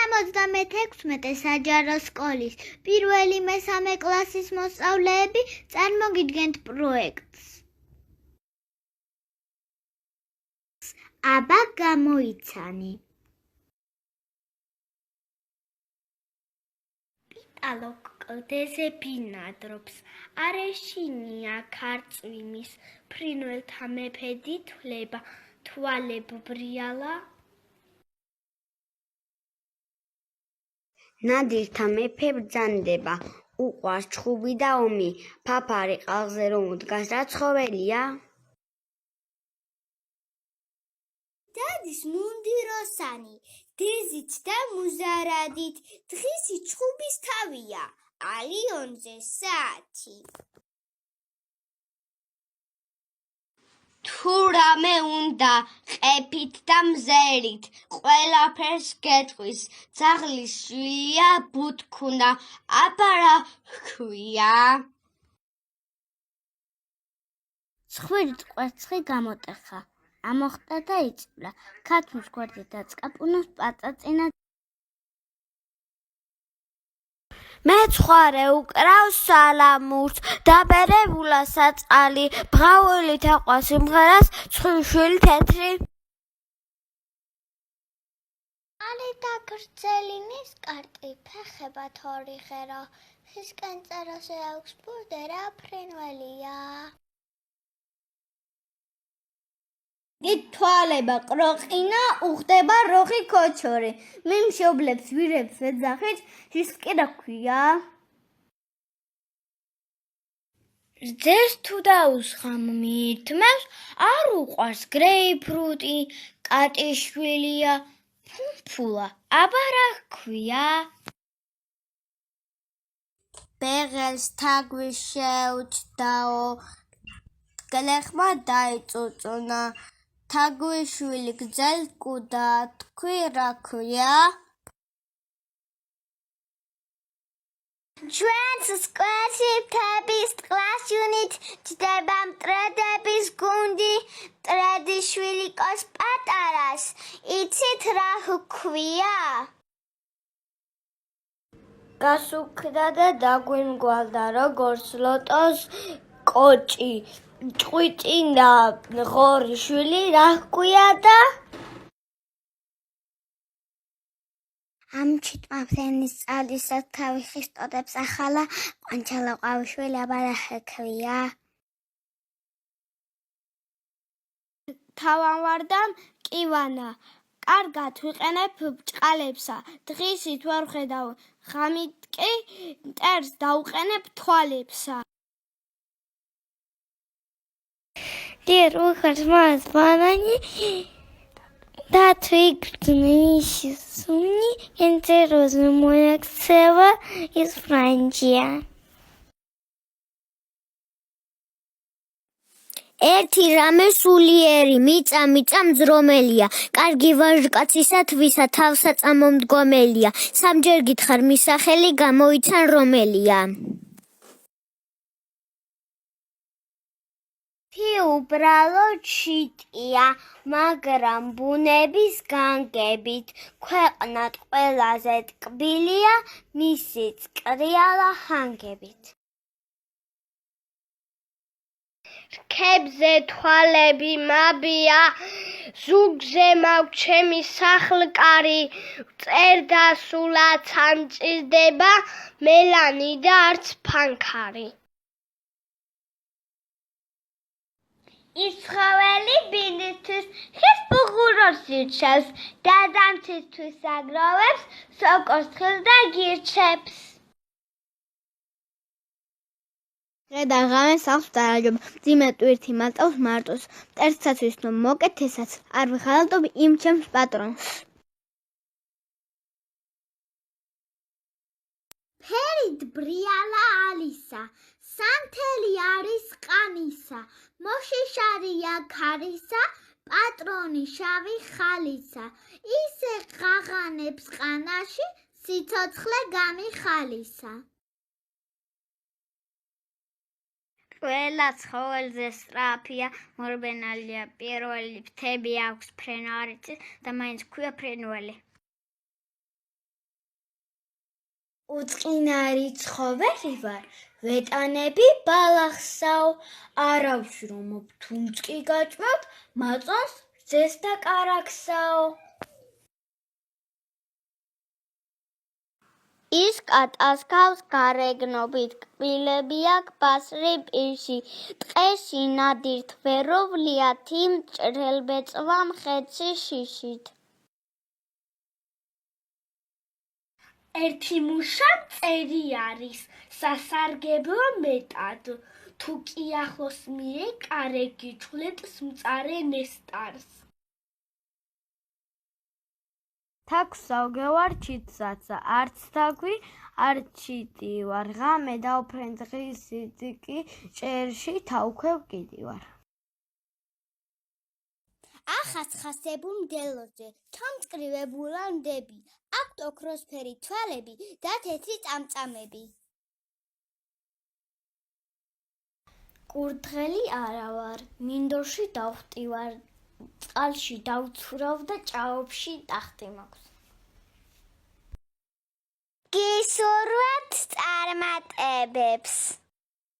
76 საჯარო სკოლის პირველი მესამე კლასის მოსწავლეები წარმოგიდგენთ პროექტს. აბა გამოიცანი. პიტალო კლდეზე ბინადრობს, არ ეშინია ქარწვიმის, ფრინველთა მეფედი თვლება, თვალებბრიალა. ნადირთა მეფე ბრძანდება, უყვარს ჩხუბი და ომი, ფაფარი ყალზე რომ დგას რა ცხოველია? დადის მუნდიროსანი, დეზით და მუზარადით, დღისი ჩხუბის თავია, ალიონზე საათი. თუ რამე უნდა ყეფით და მზერით, ყველაფერს გეტყვის, ძაღლის შვილია ბუთქუნა, აბა რა ჰქვია? ცხვირით კვერცხი გამოტეხა, ამოხტა და იწვლა, ქათმის გვერდი დაწკაპუნოს პაწაწინა. მეცხვარე უკრავს სალამურს, დაბერებულა საწყალი, ბღაველი თაყვა სიმღერას, ცხვირშვილი თეთრი. ალი და გრძელი ნისკარტი, ფეხება თორი ღერო, ხისკენ წერაზე აქვს ბუდერა ფრინველია. თვალება ყროყინა, უხდება როხი ქოჩორი, მიმშობლებს ვირებს ეძახით, ის კი რა ქვია? რძეს თუ დაუსხამ მიირთმევს, არ უყვარს გრეიპფრუტი, კატიშვილია, ფუფულა, აბა რა ქვია? ბეღელს თაგვის შეუჭდაო, გლეხმა დაიწუწუნა, თაგვიშვილი გძელ კუდა, თქვი რა ქვია? ჩვენს სკვერში მთების ტყლაშუნით ჯდება მტრედების გუნდი, მტრედიშვილი ყოს პატარას, იცით რა ჰქვია? გასუქდა და დაგვინგვალდა, როგორც ლოტოს კოჭი, ჭყვიჭინა ღორი შვილი, რა ჰქვია და? ამჩი ტმაფენის წალისა თავი ხისტოდებს ახალა, ყვანჩალა ყვავიშვილი, აბა რა ჰქვია? თავამვარდამ კივანა, კარგად ვიყენებ ბჭყალებსა, დღისით ვერ ვხედავ, ღამით კი მტერს დავყენებ თვალებსა. დიერ უხარს მას ბანანი, და თვიგრძნის სუნი, ენწეროზე მოაქცევა ის ფრანჯია. ერთი რამე სულიერი, მიწა მძრომელია, კარგი ვაჟკაცისა თვისა თავსაწამო მდგომელია, სამჯერ გითხარ მის სახელი, გამოიცან რომელია. უბრალო ჩიტია, მაგრამ ბუნების განგებით, ქვეყნად ყველაზე ტკბილია, მისი წკრიალა ჰანგებით. რქებზე თვალები მაბია, ზურგზე მაქვს ჩემი სახლკარი, წერდა სულაც არ მჭირდება, მელანი და არც ფანქარი. ის ცხოველი ბინისთვის ხის ბუღუროს ირჩევს, დედამთისთვის აგროვებს, სოკოს თხილს და გირჩევს. დღე და ღამე სახლს დარაჯობ, მძიმე ტვირთი მალტავს მარტოს, მტერსაც ვისნობ მოკეთ ესაც, არ ვიხალატობ იმ ჩემს პატრონს. ფერით ბრიალა ალისა, სანთელი არის ყანისა, მოშიშარია ქარისა, პატრონი შავი ხალისა, ისე ღაღანებს ყანაში, სიცოცხლე გამიხალისა. ყველა ცხოველზე სწრაფია, მორბენალია, პირველი ფრთები აქვს ფრენა არ იცის და მაინც ჰქვია ფრენველი. უწყინარი ცხოველი ვარ, ვეტანები ბალახსაო, არავის რომ თუნწკი გაჭმევთ, მაწონს რძეს და კარაქსაო. ის კატას გავს გარეგნობით, კბილები აქვს ბასრი პირში, ტყეში ნადირთ ვეროვლიათ იმ ჭრელბეწვა მხეცი შიშით. ერთი მუშა წერი არის, სასარგებლო მეტად, თუ კი ახლოს მირე კარგი ჩხვლეტს მწარე ნესტარს. თაქვსავ გევარჩიტსაცა, არც თაქვი, არც ჩიტი ვარ, ღამე დავფრენძღისით კი ჭერში თავქვევ კიდივარ. ახასხასებულ მდელოზე, ჩამწკრივებულა ნდები, აქვთ ოქროსფერი თვალები და თეთრი წამწამები. კურდღელი არა ვარ, მინდორში დავხტივარ, წყალში დავცურავ და ჭაობში ტახტი მაქვს. გისურვებთ წარმატებებს.